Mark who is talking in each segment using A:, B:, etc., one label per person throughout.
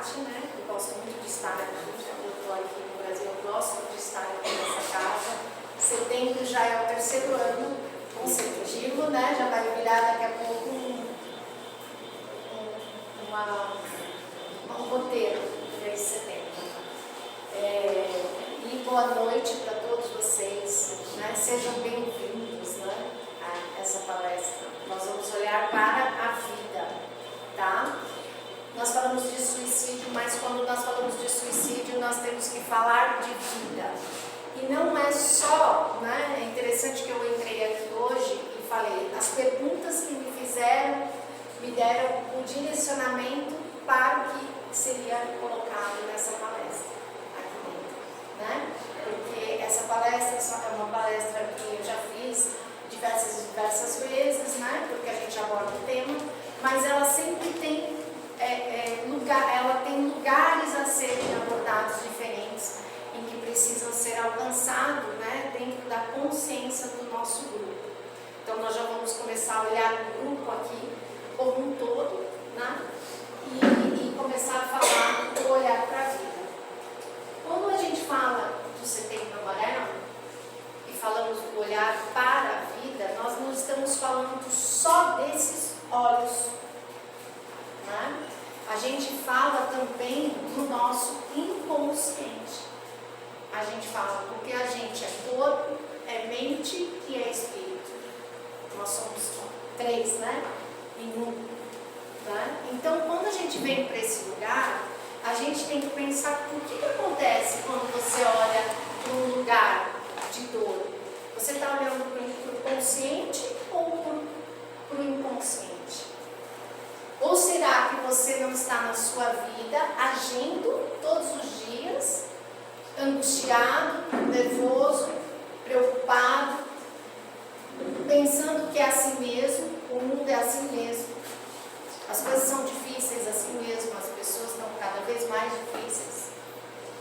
A: parte, né? Eu gosto muito de estar aqui, eu estou aqui no Brasil, eu gosto de estar aqui nessa casa. Setembro já é o 3º ano consecutivo, né? Já vai virar daqui a pouco um roteiro desse setembro. E boa noite para todos vocês, né? Sejam bem-vindos, né, a essa palestra. Nós vamos olhar para a vida, tá? Nós falamos de suicídio, mas quando nós falamos de suicídio, nós temos que falar de vida. E não é só, né? É interessante que eu entrei aqui hoje e falei, as perguntas que me fizeram, me deram o direcionamento para o que seria colocado nessa palestra aqui dentro, né? Porque essa palestra é uma palestra que eu já fiz diversas vezes, né? Porque a gente aborda o tema, mas ela sempre tem ela tem lugares a serem abordados diferentes, em que precisam ser alcançados, né, dentro da consciência do nosso grupo. Então nós já vamos começar a olhar o grupo aqui como um todo, né, e começar a falar, olhar para a vida. Quando a gente fala do Setembro Amarelo e falamos do olhar para a vida, nós não estamos falando só desses olhos, né? A gente fala também do nosso inconsciente. A gente fala porque a gente é corpo, é mente e é espírito. Nós somos 3, né? Em um. Né? Então, quando a gente vem para esse lugar, a gente tem que pensar o que acontece quando você olha para um lugar de dor. Você está olhando para o consciente ou para o inconsciente? Ou será que você não está na sua vida agindo todos os dias, angustiado, nervoso, preocupado, pensando que é assim mesmo, o mundo é assim mesmo, as coisas são difíceis assim mesmo, as pessoas estão cada vez mais difíceis,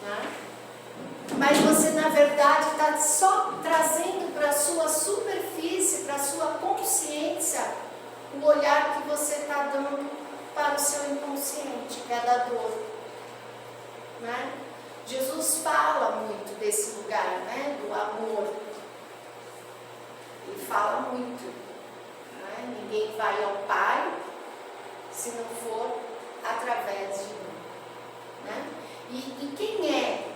A: né? Mas você na verdade está só trazendo para a sua superfície, para a sua consciência, o olhar que você está dando para o seu inconsciente, que é da dor, né? Jesus fala muito desse lugar, né? Do amor. Ele fala muito, né? Ninguém vai ao Pai se não for através de mim, né? E quem é,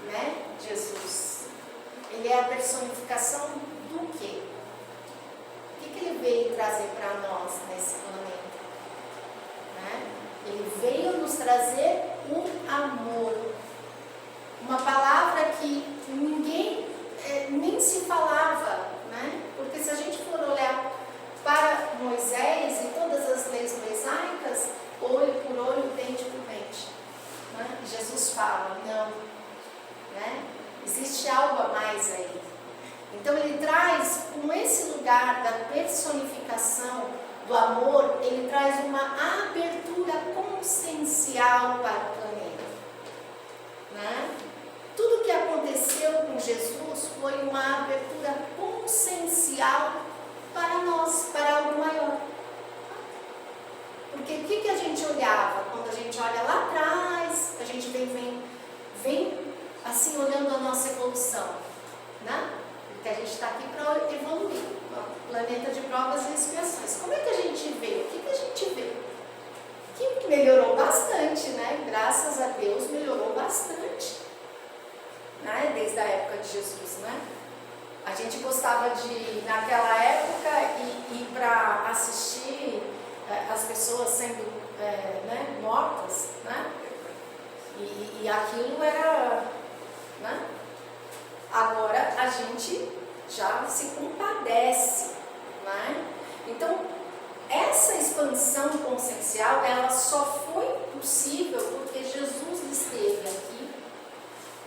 A: né, Jesus? Ele é a personificação do quê? O que ele veio trazer para nós nesse planeta? Né? Ele veio nos trazer um amor. Uma palavra que ninguém nem se falava, né? Porque se a gente for olhar para Moisés e todas as leis mosaicas, olho por olho, dente por dente. Né? Jesus fala, não. Né? Existe algo a mais aí. Então ele traz, com esse lugar da personificação do amor, ele traz uma abertura consciencial para o planeta, né? Tudo que aconteceu com Jesus foi uma abertura consciencial para nós, para algo maior. Porque o que a gente olhava? Quando a gente olha lá atrás, a gente vem assim olhando a nossa evolução, né? Porque a gente está aqui para evoluir, planeta de provas e expiações. Como é que a gente vê? O que a gente vê? Que melhorou bastante, né? Graças a Deus melhorou bastante, né? Desde a época de Jesus, né? A gente gostava de, naquela época, ir para assistir as pessoas sendo né, mortas, né? E aquilo era, né? Agora a gente já se compadece, né? Então, essa expansão consciencial, ela só foi possível porque Jesus esteve aqui,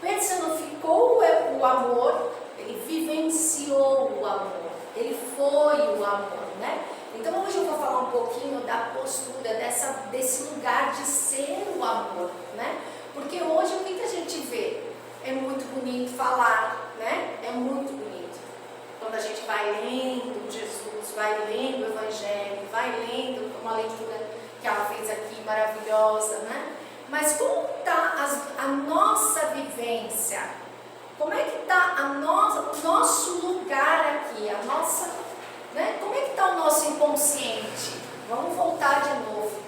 A: personificou o amor, ele vivenciou o amor, ele foi o amor, né? Então hoje eu vou falar um pouquinho da postura, desse lugar de ser o amor, né? Porque hoje o que a gente vê? É muito bonito falar, né? É muito bonito. Quando a gente vai lendo Jesus, vai lendo o Evangelho, vai lendo uma leitura que ela fez aqui maravilhosa, né? Mas como está a nossa vivência? Como é que está o nosso lugar aqui? Como é que está o nosso inconsciente? Vamos voltar de novo.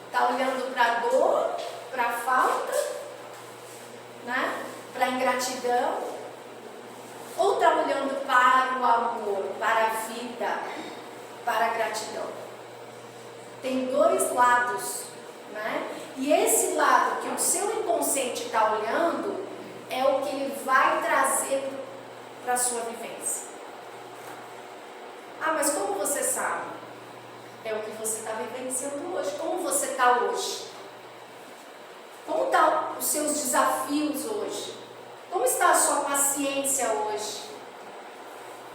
A: Está olhando para a dor, para a falta, né? Para a ingratidão? Ou está olhando para o amor, para a vida, para a gratidão? Tem dois lados, né? E esse lado que o seu inconsciente está olhando é o que ele vai trazer para a sua vivência. Ah, mas como você sabe? É o que você está vivenciando hoje. Como você está hoje? Como estão os seus desafios hoje? Como está a sua paciência hoje?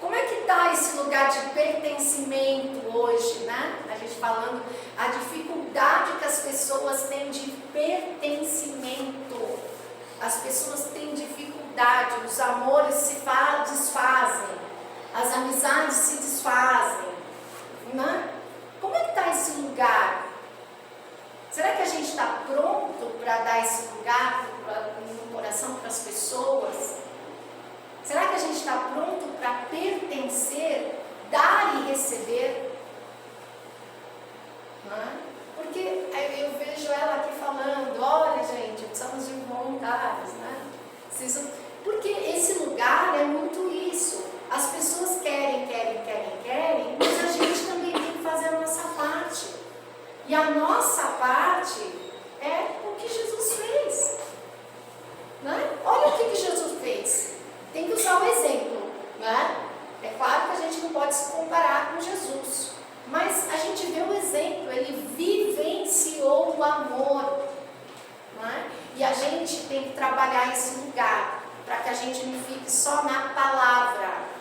A: Como é que está esse lugar de pertencimento hoje, né? A gente falando a dificuldade que as pessoas têm de pertencimento. As pessoas têm dificuldade, os amores se desfazem, as amizades se desfazem, né? Como é que está esse lugar? Será que a gente está pronto para dar esse lugar no coração para as pessoas? Será que a gente está pronto para pertencer, dar e receber? Não é? Porque eu vejo ela aqui falando, olha gente, precisamos de voluntários, né? Porque esse lugar é muito isso. As pessoas querem, mas a gente também tem que fazer a nossa parte. E a nossa parte é o que Jesus fez. Né? Olha o que Jesus fez. Tem que usar o exemplo. Né? É claro que a gente não pode se comparar com Jesus. Mas a gente vê o exemplo. Ele vivenciou o amor. Né? E a gente tem que trabalhar esse lugar. Para que a gente não fique só na palavra.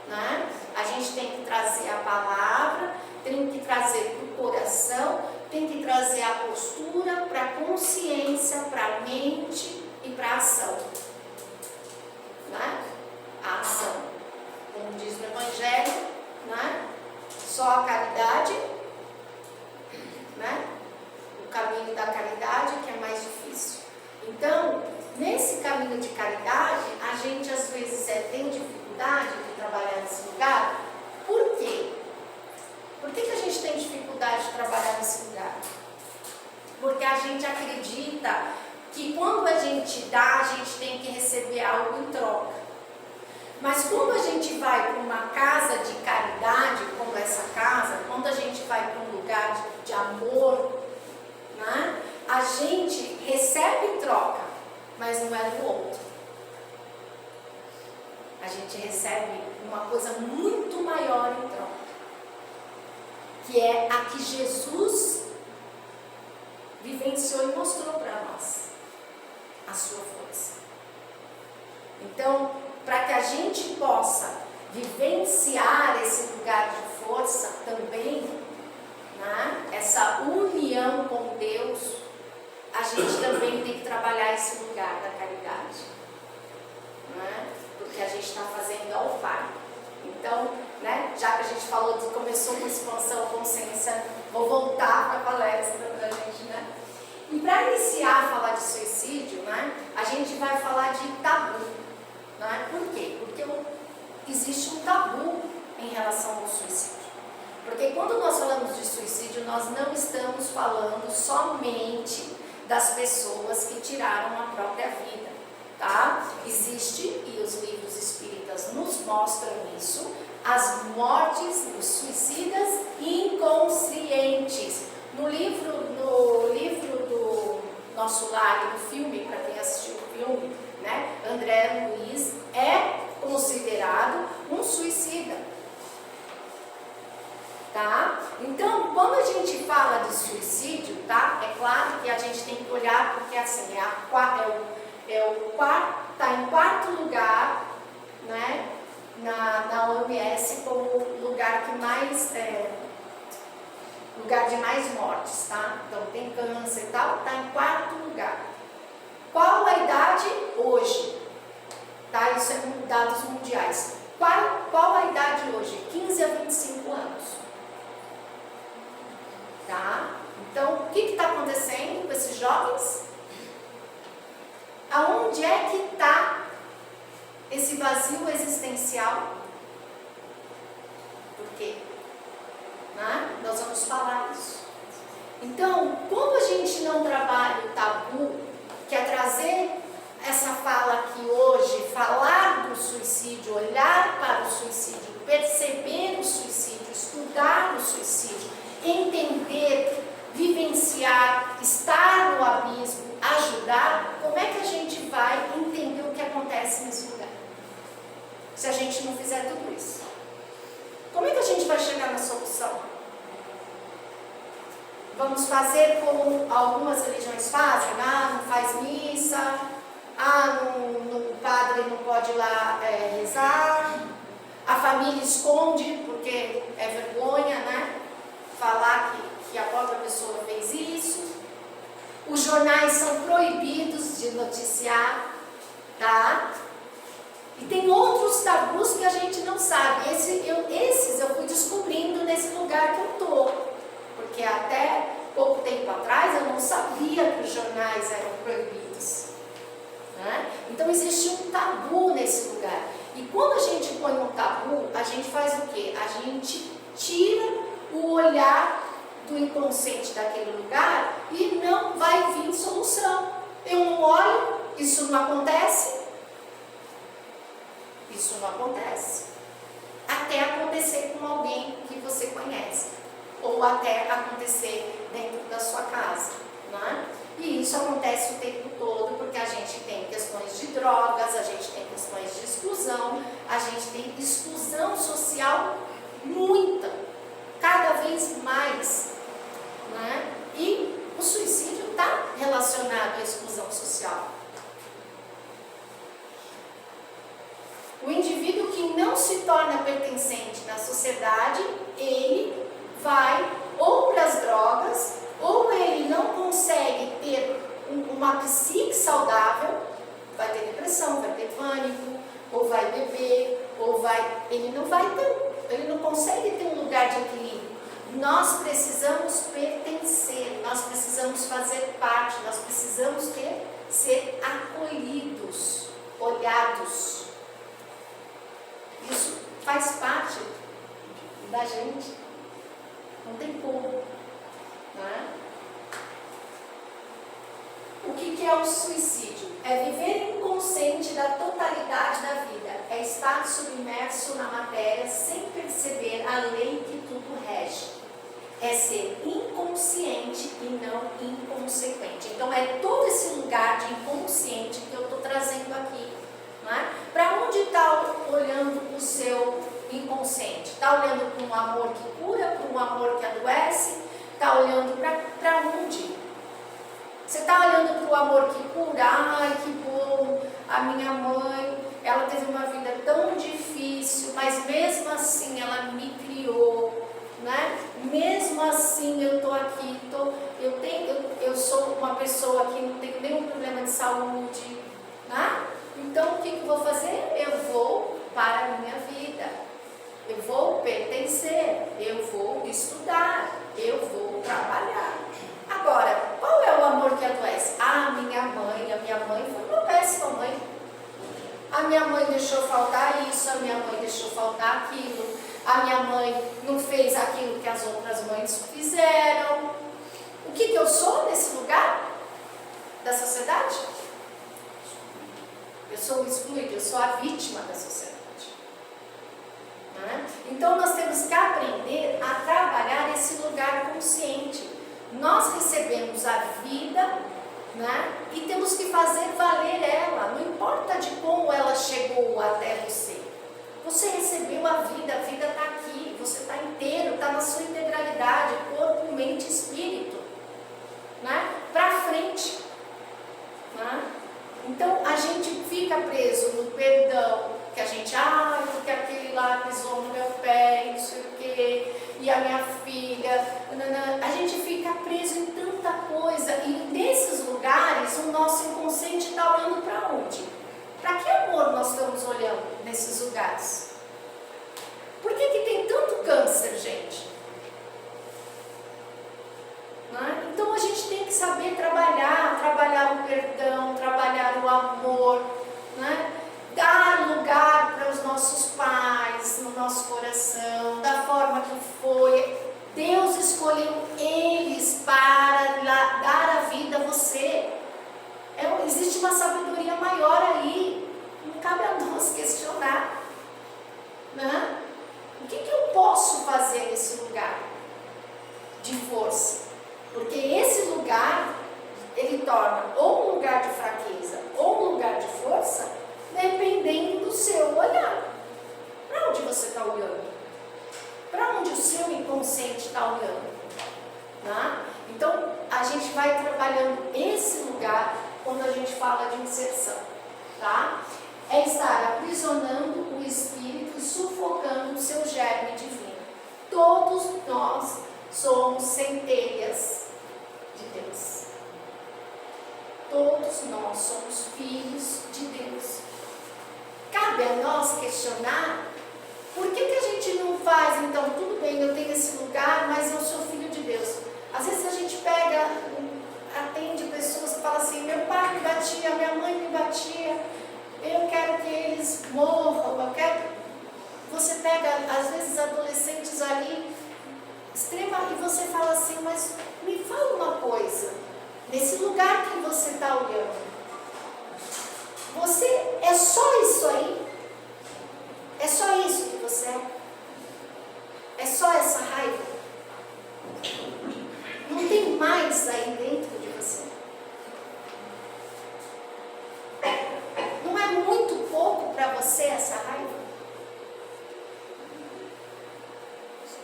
A: Né? A gente tem que trazer a palavra, tem que trazer para o coração, tem que trazer a postura para a consciência, para a mente e para a ação. Né? A ação. Como diz o Evangelho, né? Só a caridade, né? O caminho da caridade que é mais difícil. Então, nesse caminho de caridade, a gente às vezes tem dificuldade de trabalhar nesse lugar. Por quê? Por que a gente tem dificuldade de trabalhar nesse lugar? Porque a gente acredita que quando a gente dá, a gente tem que receber algo em troca. Mas quando a gente vai para uma casa de caridade, como essa casa, quando a gente vai para um lugar de amor, né, a gente recebe em troca, mas não é do outro. A gente recebe uma coisa muito maior em troca, que é a que Jesus vivenciou e mostrou para nós, a sua força. Então, para que a gente possa vivenciar esse lugar de força também, né, essa união com Deus, a gente também tem que trabalhar esse lugar da caridade, né, porque a gente está fazendo ao Pai. Então, né, já que a gente falou, começou com expansão, consciência, vou voltar para a palestra para a gente, né? E para iniciar a falar de suicídio, né, a gente vai falar de tabu. Né? Por quê? Porque existe um tabu em relação ao suicídio. Porque quando nós falamos de suicídio, nós não estamos falando somente das pessoas que tiraram a própria vida. Tá? Existe, e os livros espíritas nos mostram isso, as mortes dos suicidas inconscientes. No livro do Nosso Lar e no filme, para quem assistiu o filme, né, André Luiz é considerado um suicida. Tá? Então, quando a gente fala de suicídio, tá? É claro que a gente tem que olhar, porque assim, está em quarto lugar, né, na OMS como lugar que mais lugar de mais mortes, tá? Então tem câncer e tal, está em quarto lugar. Qual a idade hoje? Tá? Isso é dados mundiais. Qual a idade hoje? 15 a 25 anos. Tá? Então, o que está acontecendo com esses jovens? Onde é que está esse vazio existencial? Por quê? Nós vamos falar isso. Então, como a gente não trabalha o tabu, que é trazer essa fala aqui hoje, falar do suicídio, olhar para o suicídio, perceber o suicídio, estudar o suicídio, entender, vivenciar, estar no abismo, ajudar, como é que a gente vai entender o que acontece nesse lugar? Se a gente não fizer tudo isso. Como é que a gente vai chegar na solução? Vamos fazer como algumas religiões fazem? Não faz missa, o padre não pode ir lá rezar, a família esconde porque é vergonha, falar que a própria pessoa fez isso. Os jornais são proibidos de noticiar, tá? E tem outros tabus que a gente não sabe. Esses eu fui descobrindo nesse lugar que eu estou. Porque até pouco tempo atrás eu não sabia que os jornais eram proibidos. Então existe um tabu nesse lugar. E quando a gente põe um tabu, a gente faz o quê? A gente tira o olhar do inconsciente daquele lugar e não vai vir solução. Eu não olho, isso não acontece. Isso não acontece. Até acontecer com alguém que você conhece. Ou até acontecer dentro da sua casa. E isso acontece o tempo todo porque a gente tem questões de drogas, a gente tem questões de exclusão, a gente tem exclusão social muita, cada vez mais. E o suicídio está relacionado à exclusão social. O indivíduo que não se torna pertencente na sociedade, ele vai ou para as drogas, ou ele não consegue ter uma psique saudável, vai ter depressão, vai ter pânico, ou vai beber, ele não consegue ter um lugar de equilíbrio. Nós precisamos pertencer, nós precisamos fazer parte, nós precisamos ser acolhidos, olhados. Isso faz parte da gente, não tem como. O que é o suicídio? É viver inconsciente da totalidade da vida, é estar submerso na matéria sem perceber a lei que tudo rege. É ser inconsciente e não inconsequente. Então é todo esse lugar de inconsciente que eu estou trazendo aqui. Para onde está olhando o seu inconsciente? Está olhando para um amor que cura, para um amor que adoece? Está olhando para onde? Você está olhando para o amor que cura? Ai, que bom, a minha mãe, ela teve uma vida tão difícil, mas mesmo assim ela me criou, Mesmo assim eu estou aqui, eu sou uma pessoa que não tenho nenhum problema de saúde, Então o que eu vou fazer? Eu vou para a minha vida, eu vou pertencer, eu vou estudar, eu vou trabalhar. Agora, qual é o amor que adoece? A minha mãe foi uma péssima mãe. A minha mãe deixou faltar isso, a minha mãe deixou faltar aquilo, a minha mãe não fez aquilo que as outras mães fizeram. O que eu sou nesse lugar da sociedade? Eu sou o excluído, eu sou a vítima da sociedade. Então nós temos que aprender a trabalhar esse lugar consciente. Nós recebemos a vida, e temos que fazer valer ela, não importa de como ela chegou até você. Você recebeu a vida está aqui, você está inteiro, está na sua integralidade, corpo, mente e espírito, para frente. Então a gente fica preso no perdão, que a gente, porque aquele lá pisou no meu pé, não sei o quê, e a minha filha, a gente fica preso em tanta coisa, e nesses lugares o nosso inconsciente está olhando para onde? Para que amor nós estamos olhando nesses lugares? Por que tem tanto câncer, gente? Então a gente tem que saber trabalhar o perdão, trabalhar o amor, torna ou um lugar de fraqueza ou um lugar de força, dependendo do seu olhar. Para onde você está olhando? Para onde o seu inconsciente está olhando? Né? Então, a gente vai trabalhando esse lugar quando a gente fala de inserção. Tá? É estar aprisionando o espírito e sufocando o seu germe divino. Todos nós somos centelhas de Deus. Todos nós somos filhos de Deus. Cabe a nós questionar por que a gente não faz, então, tudo bem, eu tenho esse lugar, mas eu sou filho de Deus. Às vezes a gente pega, atende pessoas que falam assim, meu pai me batia, minha mãe me batia, eu quero que eles morram, eu quero... Você pega, às vezes, adolescentes ali, extrema, e você fala assim, mas me fala uma coisa, nesse lugar que você está olhando, você é só isso aí? É só isso que você é? É só essa raiva? Não tem mais aí dentro de você? Não é muito pouco para você essa raiva?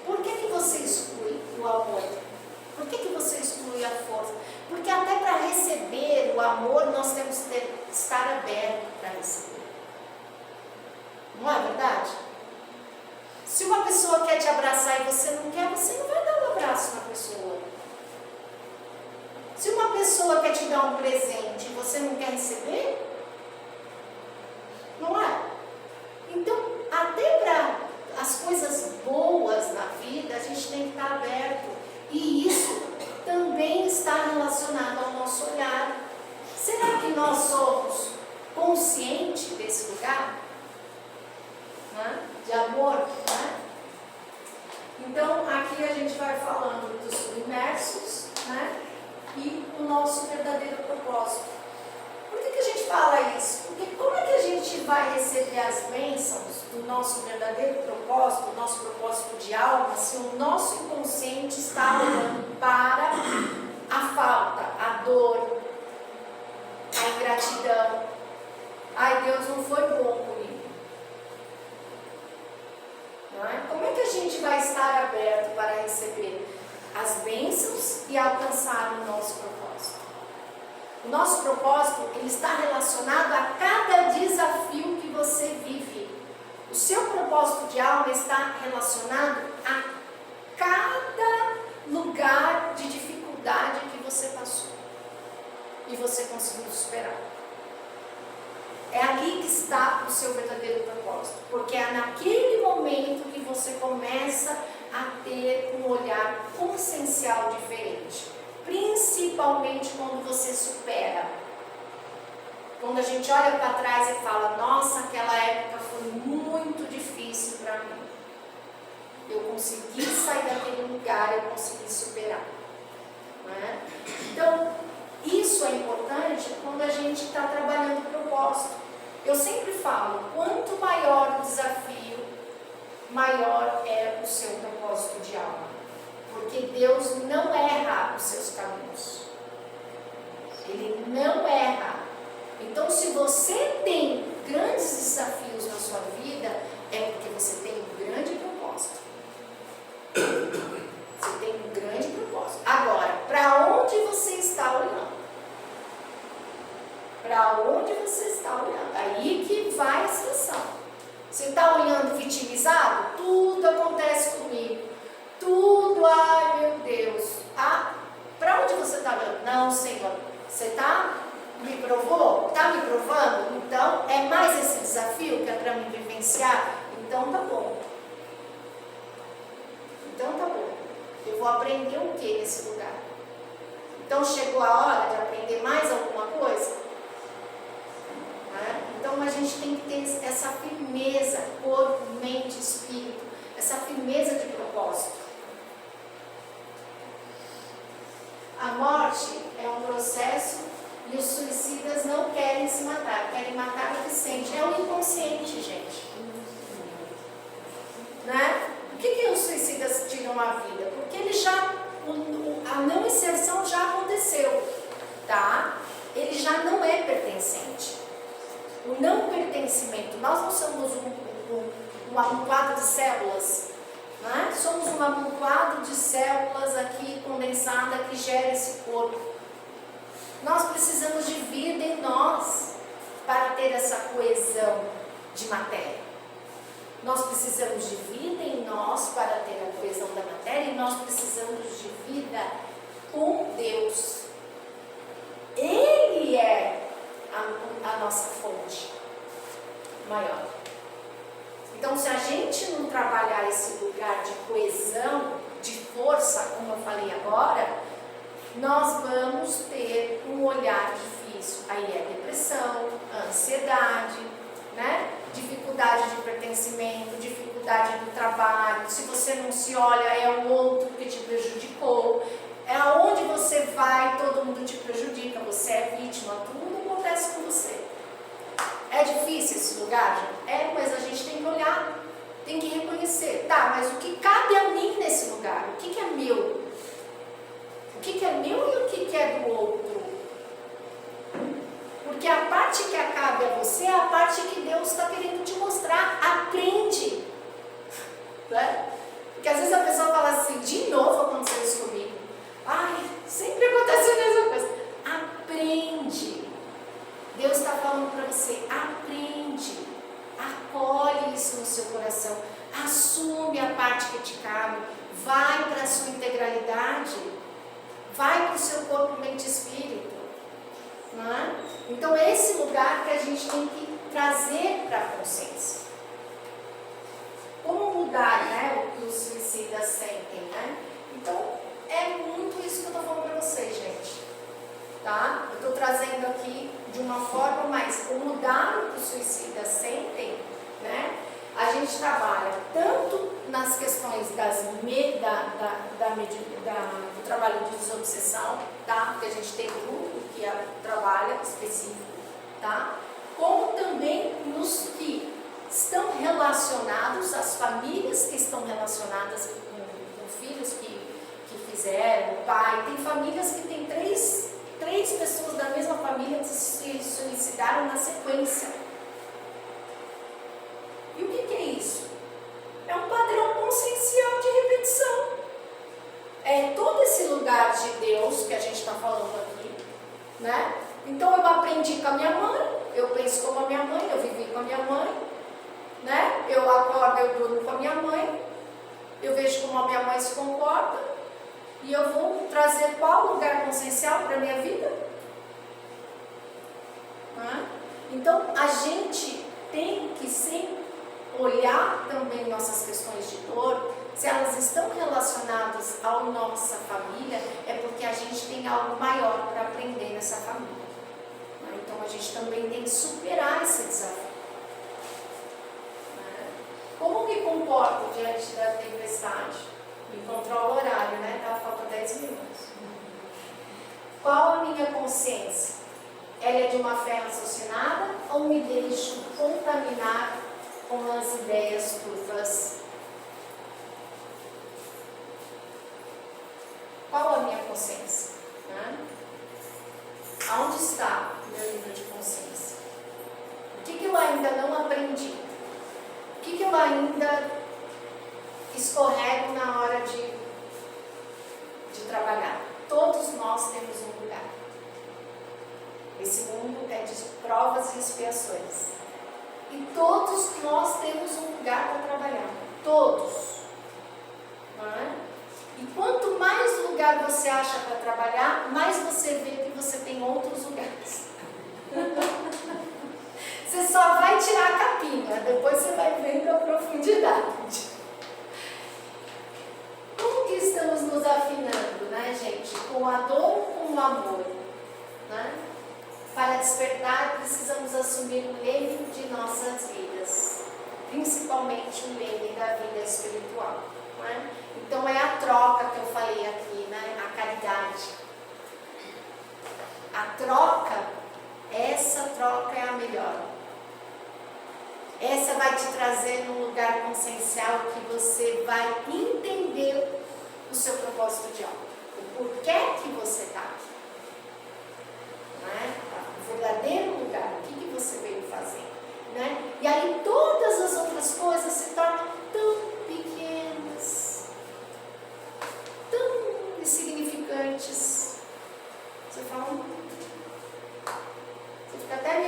A: Por que você exclui o amor? Por que você exclui a força? Porque até para receber o amor nós temos que estar abertos para receber. Não é verdade? Se uma pessoa quer te abraçar e você não quer, você não vai dar um abraço na pessoa. Se uma pessoa quer te dar um presente e você não quer receber, não é? Então, até para as coisas boas na vida, a gente tem que estar aberto. E isso também está relacionado ao nosso olhar. Será que nós somos conscientes desse lugar? Né? De amor, né? Então aqui a gente vai falando dos submersos, né? E o nosso verdadeiro propósito. Por que a gente fala isso? Porque como é que a gente vai receber as bênçãos do nosso verdadeiro propósito, do nosso propósito de alma, se o nosso inconsciente está olhando para a falta, a dor, a ingratidão? Ai, Deus não foi bom comigo. Como é que a gente vai estar aberto para receber as bênçãos e alcançar o nosso propósito? O nosso propósito, ele está relacionado a cada desafio que você vive. O seu propósito de alma está relacionado a cada lugar de dificuldade que você passou e você conseguiu superar. É ali que está o seu verdadeiro propósito, porque é naquele momento que você começa a ter um olhar consciencial diferente, principalmente quando você supera. Quando a gente olha para trás e fala, nossa, aquela época foi muito difícil para mim. Eu consegui sair daquele lugar, eu consegui superar. Não é? Então, isso é importante quando a gente está trabalhando o propósito. Eu sempre falo, quanto maior o desafio, maior é o seu propósito de alma. Porque Deus não erra os seus caminhos. Ele não erra. Então, se você tem grandes desafios na sua vida, é porque você tem um grande propósito. Você tem um grande propósito. Agora, para onde você está olhando? Para onde você está olhando? Aí que vai a situação. Você está olhando vitimizado? Tudo acontece comigo. Tudo, ai meu Deus. Ah, para onde você está olhando? Não, Senhor. Você está? Me provou? Está me provando? Então, é mais esse desafio que é para me vivenciar? Então tá bom. Então tá bom. Eu vou aprender o que nesse lugar? Então chegou a hora de aprender mais alguma coisa? Então a gente tem que ter essa firmeza, corpo, mente, espírito, essa firmeza de propósito. A morte é um processo e os suicidas não querem se matar, querem matar o que sente. É o inconsciente, gente. Né? Por que os suicidas tiram a vida? Porque ele já, a não inserção já aconteceu, tá? um amontoado de células. Né? Somos um amontoado de células aqui condensada que gera esse corpo. Nós precisamos de vida em nós para ter essa coesão de matéria. Nós precisamos de vida em nós para ter a coesão da matéria e nós precisamos de vida com Deus. Ele é a nossa fonte maior. Então, se a gente não trabalhar esse lugar de coesão, de força, como eu falei agora, nós vamos ter um olhar difícil. Aí é depressão, ansiedade, né? Dificuldade de pertencimento, dificuldade do trabalho. Se você não se olha, é o outro que te prejudicou. É aonde você vai, todo mundo te prejudica. Você é vítima, tudo acontece com você. É difícil esse lugar, gente? É, mas a gente tem que olhar, tem que reconhecer. Tá, mas o que cabe a mim nesse lugar? O que é meu? O que é meu e o que é do outro? Porque a parte que cabe a você é a parte que Deus está querendo te mostrar. Aprende. Né? Porque às vezes a pessoa fala assim, de novo aconteceu isso comigo. Ai, sempre acontece a mesma coisa. Aprende. Deus está falando para você, aprende. Acolhe isso no seu coração. Assume a parte que te cabe. Vai para a sua integralidade. Vai para o seu corpo, mente e espírito. Né? Então, esse lugar que a gente tem que trazer para a consciência. Como mudar, né, o que os suicidas sentem, né? Então, é muito isso que eu estou falando para vocês, gente. Tá? Eu estou trazendo aqui de uma forma mais o mudar o que os suicidas sentem, né? A gente trabalha tanto nas questões do trabalho de desobsessão, tá? Porque a gente tem grupo que trabalha específico, tá? Como também nos que estão relacionados, as famílias que estão relacionadas com filhos que fizeram, o pai. Tem famílias que tem três pessoas da mesma família que se suicidaram na sequência. E o que é isso? É um padrão consciencial de repetição. É todo esse lugar de Deus que a gente está falando aqui, né? Então eu aprendi com a minha mãe, eu penso como a minha mãe, eu vivi com a minha mãe, né? Eu acordo, eu durmo com a minha mãe, eu vejo como a minha mãe se comporta e eu vou trazer qual lugar consciencial para a minha vida? Né? Então a gente tem que sempre olhar também nossas questões de dor, se elas estão relacionadas à nossa família, é porque a gente tem algo maior para aprender nessa família. Então a gente também tem que superar esse desafio. Como me comporto diante da tempestade? Me controlo o horário, né? Tá, falta 10 minutos. Qual a minha consciência? Ela é de uma fé raciocinada ou me deixo contaminar com as ideias turvas? Qual a minha consciência? Né? Aonde está o meu nível de consciência? O que eu ainda não aprendi? O que eu ainda escorrego na hora de trabalhar? Todos nós temos um lugar. Esse mundo é de provas e expiações. E todos nós temos um lugar para trabalhar. Todos. Não é? E quanto mais lugar você acha para trabalhar, mais você vê que você tem outros lugares. Você só vai tirar a capinha, depois você vai vendo a profundidade. Como que estamos nos afinando, né, gente? Com a dor ou com o amor? Né? Para despertar, precisamos assumir o leme de nossas vidas, principalmente o leme da vida espiritual. Né? Então é a troca que eu falei aqui, né? A caridade. A troca, essa troca é a melhor. Essa vai te trazer num lugar consciencial que você vai entender o seu propósito de alma. O porquê que você está aqui. Né? O verdadeiro lugar, o que você veio fazer. Né? E aí todas as outras coisas se tornam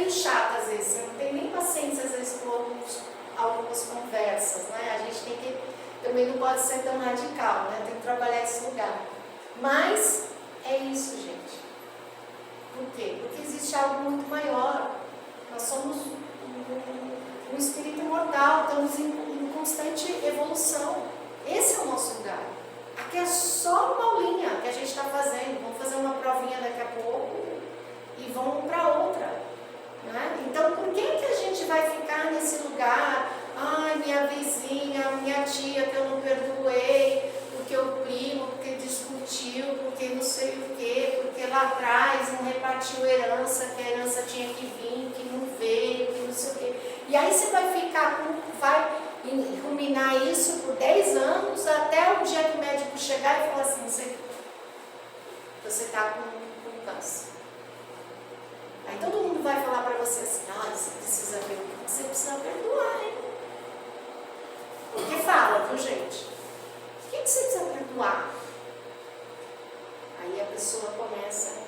A: meio chata às vezes, eu não tenho nem paciência às vezes por algumas conversas, né? A gente tem que, também não pode ser tão radical, né? Tem que trabalhar esse lugar. Mas é isso, gente. Por quê? Porque existe algo muito maior. Nós somos um espírito imortal, estamos em constante evolução. Esse é o nosso lugar. Aqui é só uma aulinha que a gente está fazendo. Vamos fazer uma provinha daqui a pouco e vamos para outra. Né? Então, por que a gente vai ficar nesse lugar? Ai, minha vizinha, minha tia que eu não perdoei, porque o primo, porque discutiu, porque não sei o quê, porque lá atrás não repartiu herança, que a herança tinha que vir, que não veio, que não sei o quê. E aí você vai ficar, vai ruminar isso por 10 anos, até o dia que o médico chegar e falar assim, você está com câncer. Aí todo mundo vai falar para você assim, olha, você precisa perdoar. Você precisa perdoar, hein? Porque fala, viu, gente? O que você precisa perdoar? Aí a pessoa começa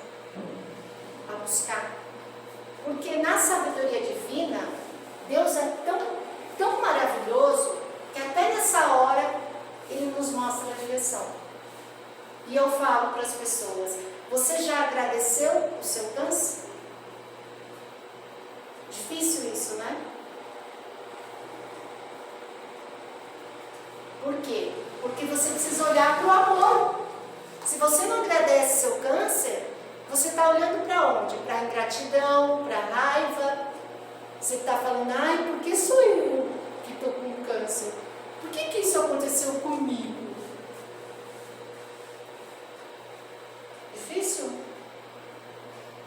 A: a buscar. Porque na sabedoria divina, Deus é tão maravilhoso que até nessa hora Ele nos mostra a direção. E eu falo para as pessoas, você já agradeceu o seu câncer? Difícil isso, né? Por quê? Porque você precisa olhar para o amor. Se você não agradece seu câncer, você está olhando para onde? Para a ingratidão, para a raiva. Você está falando, ai, por que sou eu que estou com câncer? Por que isso aconteceu comigo? Difícil?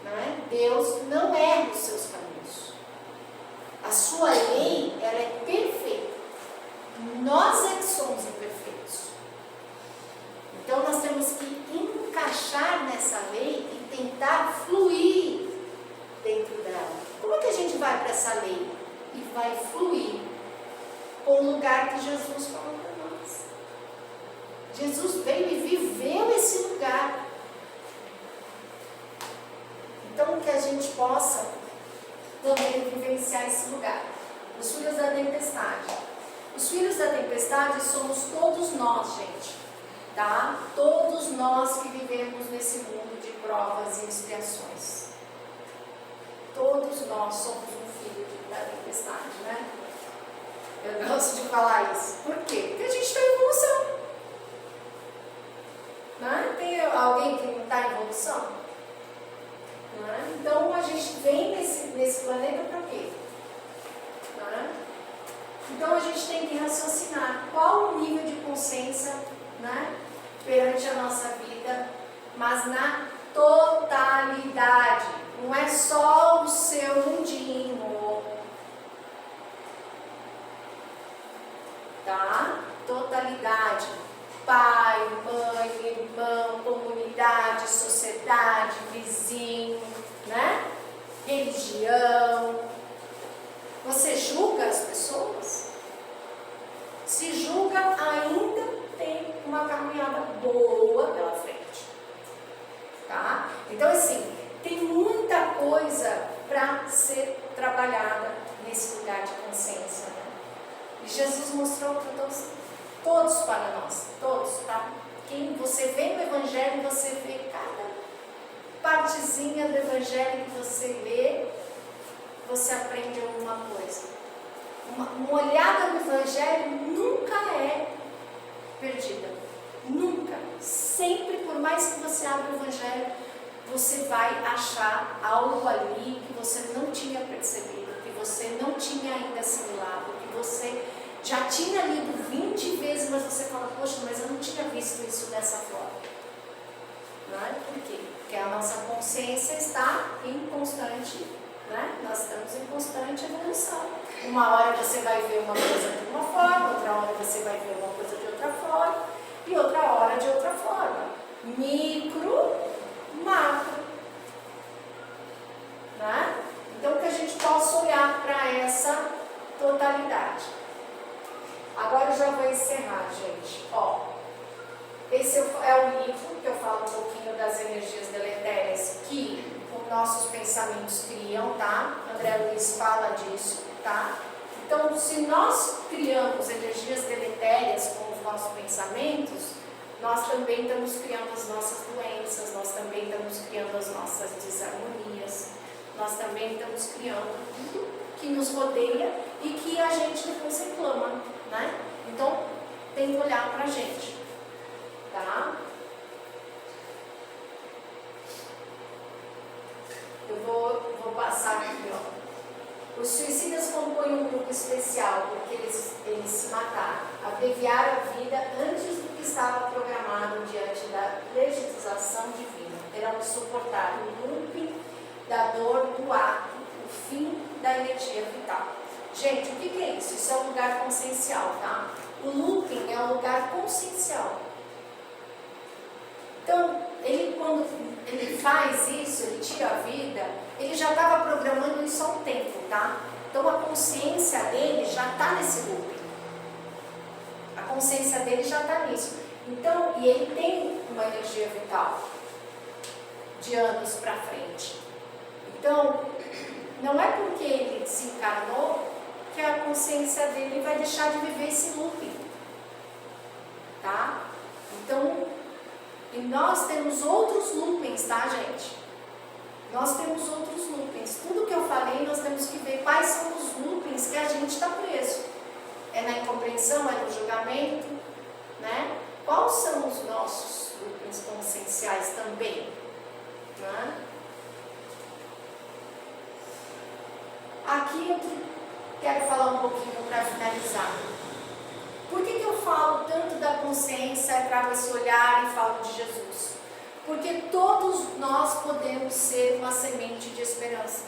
A: Não é? Deus não erra os seus caminhos. A sua lei, ela é perfeita. Nós é que somos imperfeitos. Então nós temos que encaixar nessa lei e tentar fluir dentro dela. Como é que a gente vai para essa lei e vai fluir com o lugar que Jesus falou para nós? Jesus veio e viveu esse lugar. Então que a gente possa também vivenciar esse lugar. Os filhos da tempestade. Os filhos da tempestade somos todos nós, gente. Tá? Todos nós que vivemos nesse mundo de provas e expiações. Todos nós somos um filho da tempestade, né? Eu gosto de falar isso. Por quê? Porque a gente está em evolução. Né? Tem alguém que não está em evolução? Né? Então a gente vem nesse planeta para quê? Né? Então a gente tem que raciocinar qual o nível de consciência, né, perante a nossa vida, mas na totalidade. Não é só o seu mundinho. Tá? Totalidade. Pai, mãe, irmão, comunidade, sociedade, vizinho, né? Religião. Você julga as pessoas? Se julga, ainda tem uma caminhada boa pela frente. Tá? Então, assim, tem muita coisa para ser trabalhada nesse lugar de consciência. Né? E Jesus mostrou para todos para nós, todos, tá? Quem você vê no Evangelho, você vê cada partezinha do Evangelho que você lê, você aprende alguma coisa. Uma olhada no Evangelho nunca é perdida. Nunca. Sempre, por mais que você abra o Evangelho, você vai achar algo ali que você não tinha percebido, que você não tinha ainda assimilado, que você já tinha lido 20 vezes, mas você fala, poxa, mas eu não tinha visto isso dessa forma. Não é? Por quê? Porque a nossa consciência está em constante, né? Nós estamos em constante evolução. Uma hora você vai ver uma coisa de uma forma, outra hora você vai ver uma coisa de outra forma, e outra hora de outra forma. Micro, macro. Né? Então que a gente possa olhar para essa totalidade. Agora eu já vou encerrar, gente. Ó, esse é o livro que eu falo um pouquinho das energias deletérias, que nossos pensamentos criam, tá? André Luiz fala disso, tá? Então, se nós criamos energias deletérias com os nossos pensamentos, nós também estamos criando as nossas doenças, nós também estamos criando as nossas desarmonias, nós também estamos criando tudo que nos rodeia e que a gente depois reclama, né? Então, tem que olhar pra gente, tá? Eu vou passar aqui, ó. Os suicidas compõem um grupo especial porque eles se mataram, abreviaram a vida antes do que estava programado diante da legislação divina. Terão que suportar o looping da dor do ato, o fim da energia vital. Gente, o que é isso? Isso é um lugar consciencial, tá? O looping é um lugar consciencial. Então, quando ele faz isso, ele tira a vida, ele já estava programando isso há um tempo, tá? Então a consciência dele já está nesse looping. A consciência dele já está nisso. Então, e ele tem uma energia vital de anos para frente. Então, não é porque ele desencarnou que a consciência dele vai deixar de viver esse looping, tá? Então, e nós temos outros loopings, tá, gente? Nós temos outros loopings. Tudo que eu falei, nós temos que ver quais são os loopings que a gente está preso. É na incompreensão, é no julgamento, né? Quais são os nossos loopings conscienciais também? Né? Aqui eu quero falar um pouquinho para finalizar. Por que eu falo tanto da consciência, trago esse olhar e falo de Jesus? Porque todos nós podemos ser uma semente de esperança.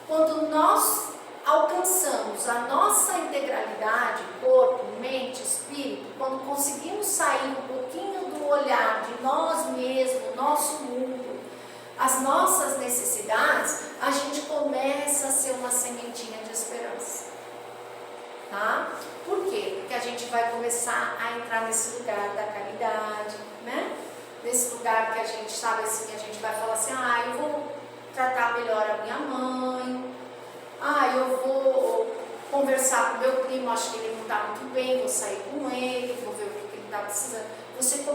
A: Quando nós alcançamos a nossa integralidade, corpo, mente, espírito, quando conseguimos sair um pouquinho do olhar de nós mesmos, nosso mundo, as nossas necessidades, a gente começa a ser uma sementinha de esperança. Tá? Por quê? Porque a gente vai começar a entrar nesse lugar da caridade, né? Nesse lugar que a gente sabe assim, a gente vai falar assim, eu vou tratar melhor a minha mãe, eu vou conversar com meu primo, acho que ele não está muito bem, vou sair com ele, vou ver o que ele está precisando. Você